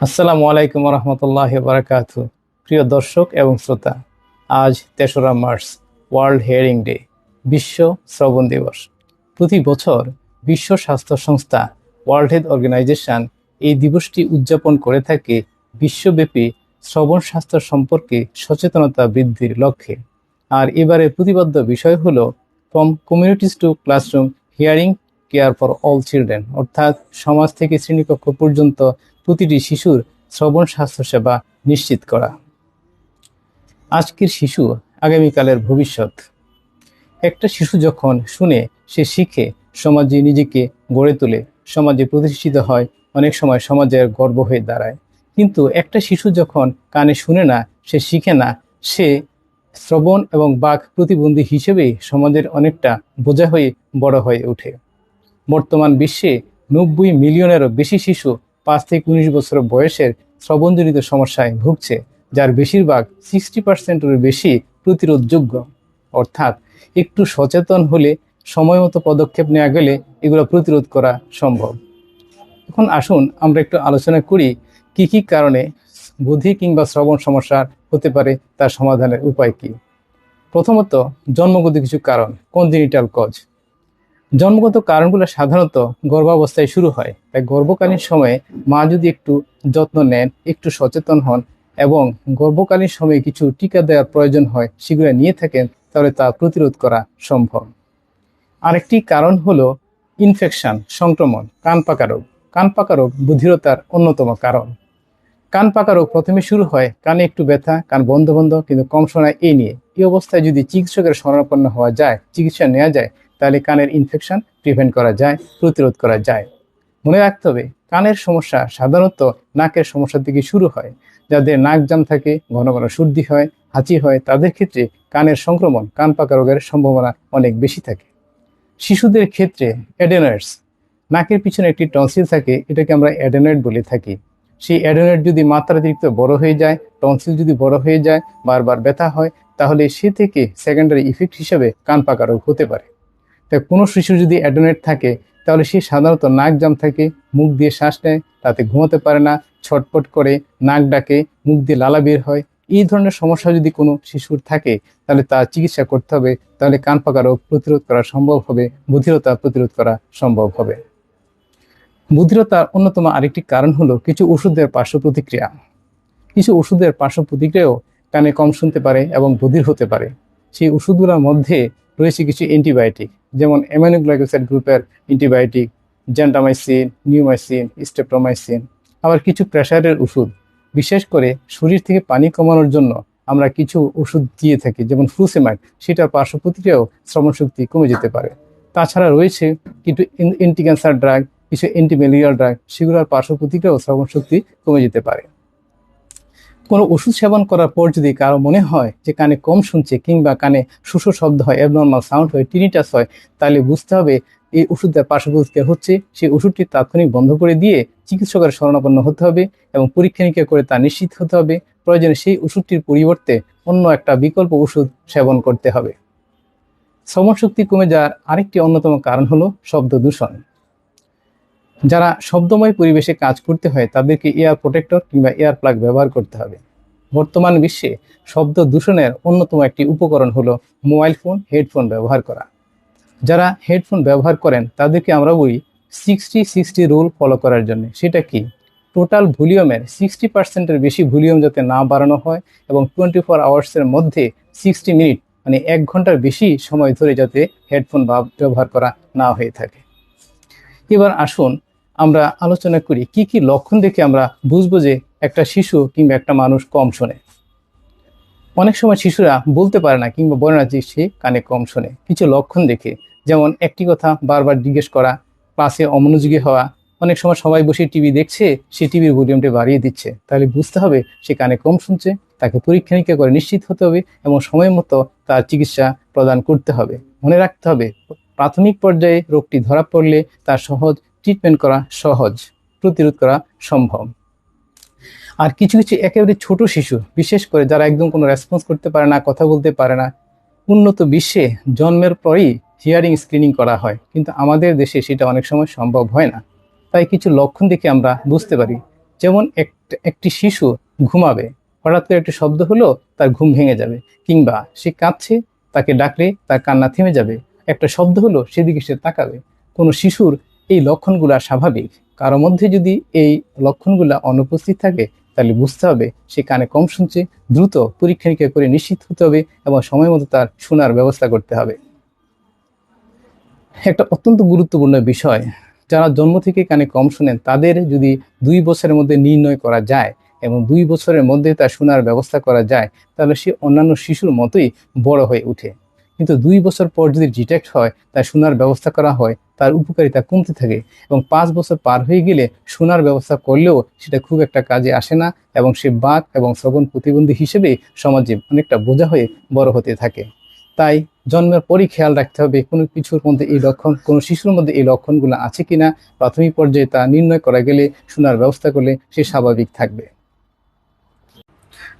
আসসালামু আলাইকুম রহমতুল্লাহ বারাকাতু। প্রিয় দর্শক এবং শ্রোতা, আজ ৩রা মার্চ, ওয়ার্ল্ড হিয়ারিং ডে, বিশ্ব শ্রবণ দিবস। প্রতি বছর বিশ্ব স্বাস্থ্য সংস্থা, ওয়ার্ল্ড হেলথ অর্গানাইজেশন এই দিবসটি উদযাপন করে থাকে বিশ্বব্যাপী শ্রবণ স্বাস্থ্য সম্পর্কে সচেতনতা বৃদ্ধির লক্ষ্যে। আর এবারের প্রতিপাদ্য বিষয় হলো from communities to classroom, hearing care for all children, অর্থাৎ সমাজ থেকে শ্রেণীকক্ষ পর্যন্ত প্রতিটি শিশুর শ্রবণ স্বাস্থ্যসেবা নিশ্চিত করা। আজকের শিশু আগামীকালের ভবিষ্যৎ। একটা শিশু যখন শুনে, সে শিখে, সমাজে নিজেকে গড়ে তোলে, সমাজে প্রতিষ্ঠিত হয়, অনেক সময় সমাজের গর্ব হয়ে দাঁড়ায়। কিন্তু একটা শিশু যখন কানে শুনে না, সে শিখে না, সে শ্রবণ এবং বাক প্রতিবন্ধী হিসেবেই সমাজের অনেকটা বোঝা হয়ে বড় হয়ে ওঠে। বর্তমান বিশ্বে ৯০ মিলিয়নেরও বেশি শিশু ৫ থেকে ১৯ বছর বয়সের শ্রবণজনিত সমস্যায় ভুগছে, যার বেশিরভাগ 60%-এর বেশি প্রতিরোধযোগ্য। অর্থাৎ একটু সচেতন হলে, সময় মতো পদক্ষেপ নেওয়া গেলে এগুলো প্রতিরোধ করা সম্ভব। এখন আসুন আমরা একটু আলোচনা করি কি কি কারণে বুদ্ধি কিংবা শ্রবণ সমস্যা হতে পারে, তার সমাধানের উপায় কি। প্রথমত, জন্মগত কিছু কারণ, কনজেনিটাল কজ। জন্মগত কারণগুলো সাধারণত গর্ভাবস্থায় শুরু হয়। তাই গর্ভকালীন সময়ে মা যদি একটু যত্ন নেন, একটু সচেতন হন এবং গর্ভকালীন সময়ে কিছু টিকা দেওয়ার প্রয়োজন হয়, সেগুলো নিয়ে থাকেন, তাহলে তা প্রতিরোধ করা সম্ভব। আরেকটি কারণ হলো ইনফেকশন, সংক্রমণ। কান পাকা রোগ। কান পাকা রোগ বধিরতার অন্যতম কারণ। কান পাকা রোগ প্রথমে শুরু হয় কানে একটু ব্যথা, কান বন্ধ বন্ধ কিন্তু কম শোনায়, এই নিয়ে। এই অবস্থায় যদি চিকিৎসকের শরণাপন্ন হওয়া যায়, চিকিৎসা নেওয়া যায়, তাহলে কানের ইনফেকশন প্রিভেন্ট করা যায়, প্রতিরোধ করা যায়। মনে রাখতে হবে, কানের সমস্যা সাধারণত নাকের সমস্যা থেকে শুরু হয়। যাদের নাক জাম থাকে, ঘন ঘন সর্দি হয়, হাঁচি হয়, তাদের ক্ষেত্রে কানের সংক্রমণ, কান পাকা রোগের সম্ভাবনা অনেক বেশি থাকে। শিশুদের ক্ষেত্রে অ্যাডেনয়েডস, নাকের পিছনে একটি টনসিল থাকে, এটাকে আমরা অ্যাডেনয়েড বলে থাকি। সেই অ্যাডেনয়েড যদি মাত্রাতিরিক্ত বড় হয়ে যায়, টনসিল যদি বড় হয়ে যায়, বারবার ব্যথা হয়, তাহলে সে থেকে সেকেন্ডারি ইফেক্ট হিসেবে কান পাকা রোগ হতে পারে। তাই কোনো শিশুর যদি অ্যাডেনয়েড থাকে, তাহলে সে সাধারণত নাক জাম থাকে, মুখ দিয়ে শ্বাস নেয়, তাতে ঘুমাতে পারে না, ছটপট করে, নাক ডাকে, মুখ দিয়ে লালা বের হয়। এই ধরনের সমস্যা যদি কোনো শিশুর থাকে, তাহলে তার চিকিৎসা করতে হবে, তাহলে কান পাকা রোগ প্রতিরোধ করা সম্ভব হবে, বধিরতা প্রতিরোধ করা সম্ভব হবে। বধিরতার অন্যতম আরেকটি কারণ হলো কিছু ওষুধের পার্শ্ব প্রতিক্রিয়া। কিছু ওষুধের পার্শ্ব প্রতিক্রিয়াও কানে কম শুনতে পারে এবং বধির হতে পারে। সেই ওষুধগুলোর মধ্যে রয়েছে কিছু অ্যান্টিবায়োটিক, যেমন অ্যামিনোগ্লাইকোসাইড গ্রুপের অ্যান্টিবায়োটিক, জেন্টামাইসিন, নিউমাইসিন, স্টেপ্টোমাইসিন। আবার কিছু প্রেশারের ওষুধ, বিশেষ করে শরীর থেকে পানি কমানোর জন্য আমরা কিছু ওষুধ দিয়ে থাকি, যেমন ফ্লুসেমাইড, সেটার পার্শ্ব প্রতিক্রিয়াও শ্রবণ শক্তি কমে যেতে পারে। তাছাড়া রয়েছে কিছু অ্যান্টি ক্যান্সার ড্রাগ, কিছু অ্যান্টিম্যালেরিয়াল ড্রাগ, সেগুলোর পার্শ্ব প্রতিক্রিয়াও শ্রবণ শক্তি কমে যেতে পারে। কোনো ওষুধ সেবন করার পর যদি কারো মনে হয় যে কানে কম শুনছে, কিংবা কানে শুষো শব্দ হয়, অ্যাবনর্মাল সাউন্ড হয়, টিনিটাস হয়, তাহলে বুঝতে হবে এই ওষুধের পার্শ্ব প্রতিক্রিয়া হচ্ছে। সেই ওষুধটি তাৎক্ষণিক বন্ধ করে দিয়ে চিকিৎসকের শরণাপন্ন হতে হবে এবং পরীক্ষা নিরীক্ষা করে তা নিশ্চিত হতে হবে। প্রয়োজনে সেই ওষুধটির পরিবর্তে অন্য একটা বিকল্প ওষুধ সেবন করতে হবে। শ্রবণ শক্তি কমে যাওয়ার আরেকটি অন্যতম কারণ হলো শব্দ দূষণ। যারা শব্দময় পরিবেশে কাজ করতে হয়, তাদেরকে এয়ার প্রোটেক্টর কিংবা এয়ার প্লাগ ব্যবহার করতে হবে। বর্তমান বিশ্বে শব্দ দূষণের অন্যতম একটি উপকরণ হলো মোবাইল ফোন, হেডফোন ব্যবহার করা। যারা হেডফোন ব্যবহার করেন, তাদেরকে আমরা বলি 60-60 রুল ফলো করার জন্য। সেটা কি? টোটাল ভলিউমের 60%-এর বেশি ভলিউম যাতে না বাড়ানো হয় এবং 24 আওয়ার্সের মধ্যে 60 মিনিট, মানে 1 ঘন্টার বেশি সময় ধরে যাতে হেডফোন ব্যবহার করা না হয়ে থাকে। এবার আসুন আমরা আলোচনা করি কি কি লক্ষণ দেখে আমরা বুঝবো যে একটা শিশু কিংবা একটা মানুষ কম শোনে। অনেক সময় শিশুরা বলতে পারে না কিংবা বলে না যে সে কানে কম শোনে, কিছু লক্ষণ দেখে। যেমন একটি কথা বারবার জিজ্ঞেস করা, ক্লাসে অমনোযোগী হওয়া। অনেক সময় সবাই বসে টিভি দেখছে, সে টিভির ভলিউমটা বাড়িয়ে দিচ্ছে, তাহলে বুঝতে হবে সে কানে কম শুনছে। তাকে পরীক্ষা নিরীক্ষা করে নিশ্চিত হতে হবে এবং সময় মতো তার চিকিৎসা প্রদান করতে হবে। মনে রাখতে হবে, প্রাথমিক পর্যায়ে রোগটি ধরা পড়লে তার সহজ ট্রিটমেন্ট করা সহজ, প্রতিরোধ করা সম্ভব। আর কিছু কিছু একেবারে ছোট শিশু, বিশেষ করে যারা একদম কোনো রেসপন্স করতে পারে না, কথা বলতে পারে না, উন্নত বিশ্বে জন্মের পরই হিয়ারিং স্ক্রিনিং করা হয়, কিন্তু আমাদের দেশে সেটা অনেক সময় সম্ভব হয় না। তাই কিছু লক্ষণ দেখে আমরা বুঝতে পারি। যেমন একটি শিশু ঘুমাবে, হঠাৎ করে একটি শব্দ হলো, তার ঘুম ভেঙে যাবে, কিংবা সে কাঁদছে, তাকে ডাকলে তার কান্না থেমে যাবে, একটা শব্দ হলো সেদিকে সে তাকাবে। কোনো শিশুর এই লক্ষণগুলা স্বাভাবিক। কারো মধ্যে যদি এই লক্ষণগুলা অনুপস্থিত থাকে, তাহলে বুঝতে হবে সে কানে কম শুনছে, দ্রুত পরীক্ষা নিরীক্ষা করে নিশ্চিত হতে হবে এবং সময় মতো তার শোনার ব্যবস্থা করতে হবে। একটা অত্যন্ত গুরুত্বপূর্ণ বিষয়, যারা জন্ম থেকে কানে কম শোনেন তাদের যদি 2 বছরের মধ্যে নির্ণয় করা যায় এবং 2 বছরের মধ্যে তার শোনার ব্যবস্থা করা যায়, তাহলে সে অন্যান্য শিশুর মতোই বড় হয়ে ওঠে। কিন্তু 2 বছর পর যদি ডিটেক্ট হয়, তার শোনার ব্যবস্থা করা হয়, তার উপকারিতা কমতে থাকে এবং 5 বছর পার হয়ে গেলে শোনার ব্যবস্থা করলেও সেটা খুব একটা কাজে আসে না এবং সে বাক এবং শ্রবণ প্রতিবন্ধী হিসেবে সমাজে অনেকটা বোঝা হয়ে বড় হতে থাকে। তাই জন্মের পরই খেয়াল রাখতে হবে কোনো কিছুর মধ্যে এই লক্ষণ, কোনো শিশুর মধ্যে এই লক্ষণগুলো আছে কিনা। প্রাথমিক পর্যায়ে তা নির্ণয় করা গেলে, শোনার ব্যবস্থা করলে সে স্বাভাবিক থাকবে।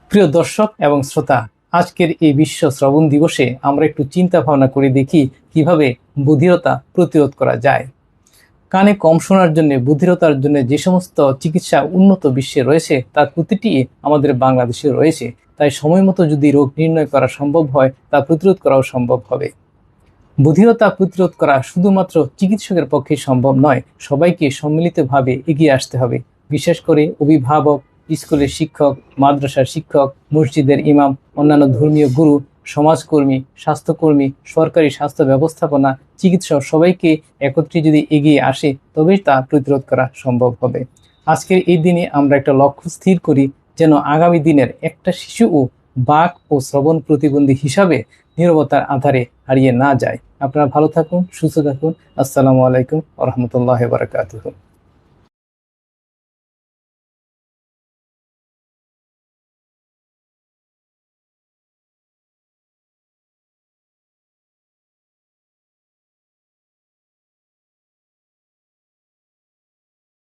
প্রিয় দর্শক এবং শ্রোতা, আজকের এই বিশ্ব শ্রবণ দিবসে আমরা একটু চিন্তা ভাবনা করে দেখি কিভাবে বধিরতা প্রতিরোধ করা যায়। কানে কম শোনার জন্য, বধিরতার জন্য যে সমস্ত চিকিৎসা উন্নত বিশ্বে রয়েছে তার প্রতিটি আমাদের বাংলাদেশে রয়েছে। তাই সময় মতো যদি রোগ নির্ণয় করা সম্ভব হয়, তা প্রতিরোধ করাও সম্ভব হবে। বধিরতা প্রতিরোধ করা শুধুমাত্র চিকিৎসকের পক্ষে সম্ভব নয়, সবাইকে সম্মিলিতভাবে এগিয়ে আসতে হবে। বিশেষ করে অভিভাবক, স্কুলের শিক্ষক, মাদ্রাসার শিক্ষক, মসজিদের ইমাম, অন্যান্য ধর্মীয় গুরু, সমাজকর্মী, স্বাস্থ্যকর্মী, সরকারি স্বাস্থ্য ব্যবস্থাপনা, চিকিৎসক সবাইকে একত্রে যদি এগিয়ে আসে, তবেই তা প্রতিরোধ করা সম্ভব হবে। আজকের এই দিনে আমরা একটা লক্ষ্য স্থির করি, যেন আগামী দিনের একটা শিশুও বাক ও শ্রবণ প্রতিবন্ধী হিসাবে নীরবতার আধারে হারিয়ে না যায়। আপনারা ভালো থাকুন, সুস্থ থাকুন। আসসালামু আলাইকুম ওয়া রাহমাতুল্লাহি ওয়া বারাকাতুহু।